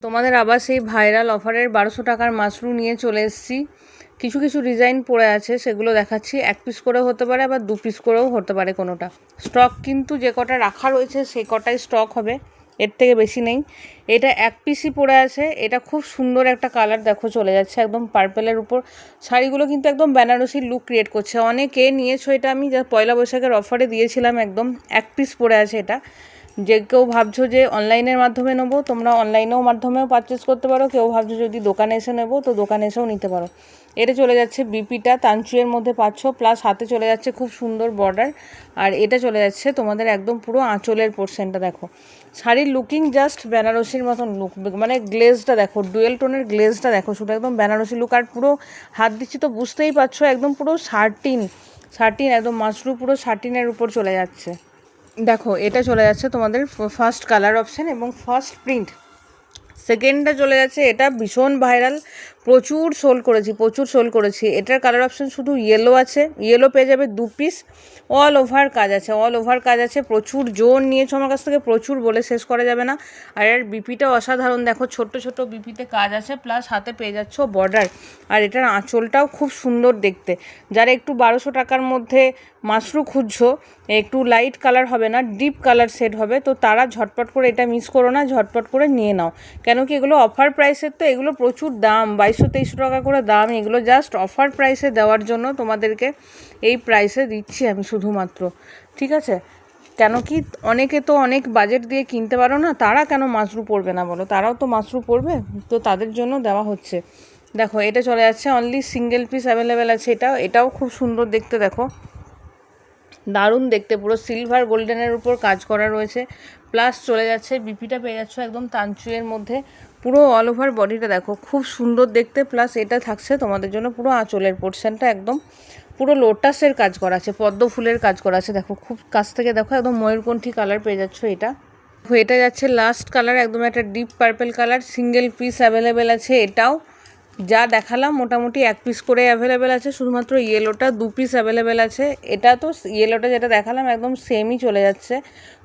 তোমাদের আবার সেই ভাইরাল অফারের 1200 টাকার মাশরু নিয়ে চলে এসেছি। কিছু কিছু ডিজাইন পড়ে আছে, সেগুলো দেখাচ্ছি। 1 পিস করেও হতে পারে, আবার 2 পিস করেও হতে পারে কোনোটা। স্টক কিন্তু যে কটা রাখা রয়েছে সেই কটাই স্টক হবে, এর থেকে বেশি নেই। এটা 1 পিসই পড়ে আছে। এটা খুব সুন্দর একটা কালার, দেখো চলে যাচ্ছে একদম পার্পেলের উপর। শাড়িগুলো কিন্তু একদম বেনারসি লুক ক্রিয়েট করছে। অনেকে নিয়েছো এটা, আমি যা পয়লা বৈশাখের অফারে দিয়েছিলাম। একদম 1 পিস পড়ে আছে এটা। যে কেউ ভাবছো যে অনলাইনের মাধ্যমে নেবো, তোমরা অনলাইনেও মাধ্যমেও পারচেস করতে পারো। কেউ ভাবছো যদি দোকানে এসে নেবো, তো দোকানে এসেও নিতে পারো। এটা চলে যাচ্ছে বিপিটা তানচুয়ের মধ্যে পাচ্ছ, প্লাস হাতে চলে যাচ্ছে খুব সুন্দর বর্ডার। আর এটা চলে যাচ্ছে তোমাদের একদম পুরো আঁচলের পোর্শনটা। দেখো শাড়ির লুকিং জাস্ট বেনারসির মতন লুক, মানে গ্লেজটা দেখো, ডুয়েল টোনের গ্লেজটা দেখো, শুধু একদম বেনারসি লুক। আর পুরো হাত দিচ্ছি তো বুঝতেই পারছো, একদম পুরো শার্টিন একদম মাশরু পুরো শার্টিনের উপর চলে যাচ্ছে। দেখো এটা চলে যাচ্ছে তোমাদের ফার্স্ট কালার অপশান এবং ফার্স্ট প্রিন্ট। সেকেন্ডটা চলে যাচ্ছে, এটা ভীষণ ভাইরাল, প্রচুর সোল করেছি। এটার কালার অপশান শুধু ইয়েলো আছে, ইয়েলো পেয়ে যাবে 2 পিস। অল ওভার কাজ আছে, প্রচুর জোর নিয়েছো আমার কাছ থেকে, প্রচুর বলে শেষ করা যাবে না। আর এর বিপিটা অসাধারণ, দেখো ছোট্ট ছোট বিপিতে কাজ আছে, প্লাস হাতে পেয়ে যাচ্ছ বর্ডার। আর এটার আঁচলটাও খুব সুন্দর দেখতে। যারা একটু 1200 টাকার মধ্যে মাশরু খুঁজছো, একটু লাইট কালার হবে না, ডিপ কালার সেট হবে, তো তারা ঝটপট করে এটা মিস করো না, ঝটপট করে নিয়ে নাও। কেন কি এগুলো অফার প্রাইসের, তো এগুলো প্রচুর দাম, 2200-2300 টাকা করে দাম। এগুলো জাস্ট অফার প্রাইসে দেওয়ার জন্য তোমাদেরকে এই প্রাইসে দিচ্ছি আমি শুধুমাত্র, ঠিক আছে? কেন কি অনেকে তো অনেক বাজেট দিয়ে কিনতে পারো না, তারা কেন মাশরু পরবে না বলো? তারাও তো মাশরু পরবে, তো তাদের জন্য দেওয়া হচ্ছে। দেখো এটা চলে যাচ্ছে, অনলি সিঙ্গেল পিস অ্যাভেলেবেল আছে। এটাও খুব সুন্দর দেখতে, দেখো দারুণ দেখতে, পুরো সিলভার গোল্ডেনের উপর কাজ করা রয়েছে। প্লাস চলে যাচ্ছে বিপিটা পেয়ে যাচ্ছ একদম তানচুয়ের মধ্যে, পুরো অল ওভার বডিটা দেখো খুব সুন্দর দেখতে। প্লাস এটা থাকছে তোমাদের জন্য পুরো আঁচলের পোর্শনটা একদম পুরো লোটাসের কাজ করা আছে, পদ্ম ফুলের কাজ করা আছে। দেখো খুব কাছ থেকে দেখো, একদম ময়ূরকণ্ঠী কালার পেয়ে যাচ্ছ। এটা যাচ্ছে লাস্ট কালার, একদম একটা deep purple colour, single piece available আছে। এটাও যা দেখালাম মোটামুটি 1 পিস করে অ্যাভেলেবেল আছে, শুধুমাত্র ইয়েলোটা 2 পিস অ্যাভেলেবেল আছে। এটা তো ইয়েলোটা যেটা দেখালাম একদম সেমই চলে যাচ্ছে,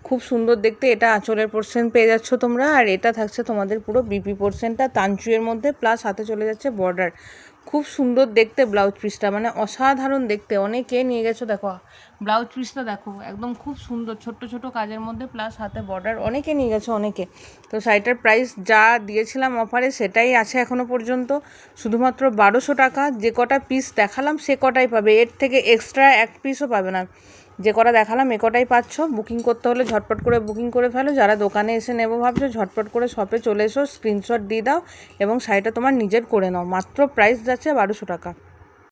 খুব সুন্দর দেখতে। এটা আঁচলের পোর্শন পেয়ে যাচ্ছ তোমরা, আর এটা থাকছে তোমাদের পুরো বিপি পোর্শনটা তানচুয়ের মধ্যে, প্লাস হাতে চলে যাচ্ছে বর্ডার। খুব সুন্দর দেখতে ব্লাউজ পিসটা, মানে অসাধারণ দেখতে। অনেকে নিয়ে গেছো, দেখো ব্লাউজ পিসটা দেখো একদম খুব সুন্দর, ছোট্ট ছোট কাজের মধ্যে, প্লাস হাতে বর্ডার। অনেকে নিয়ে গেছো, অনেকে। তো শাড়িটার প্রাইস যা দিয়েছিলাম অফারে সেটাই আছে এখনও পর্যন্ত, শুধুমাত্র 1200 টাকা। যে কটা পিস দেখালাম সে কটাই পাবে, এর থেকে এক্সট্রা 1 পিসও পাবে না। যে কটা দেখালাম এ কটাই পাচ্ছ। বুকিং করতে হলে ঝটপট করে বুকিং করে ফেলো। যারা দোকানে এসে নেবো ভাবছো, ঝটপট করে শপে চলে এসো, স্ক্রিনশট দিয়ে দাও এবং শাড়িটা তোমার নিজের করে নাও। মাত্র প্রাইস যাচ্ছে 1200 টাকা।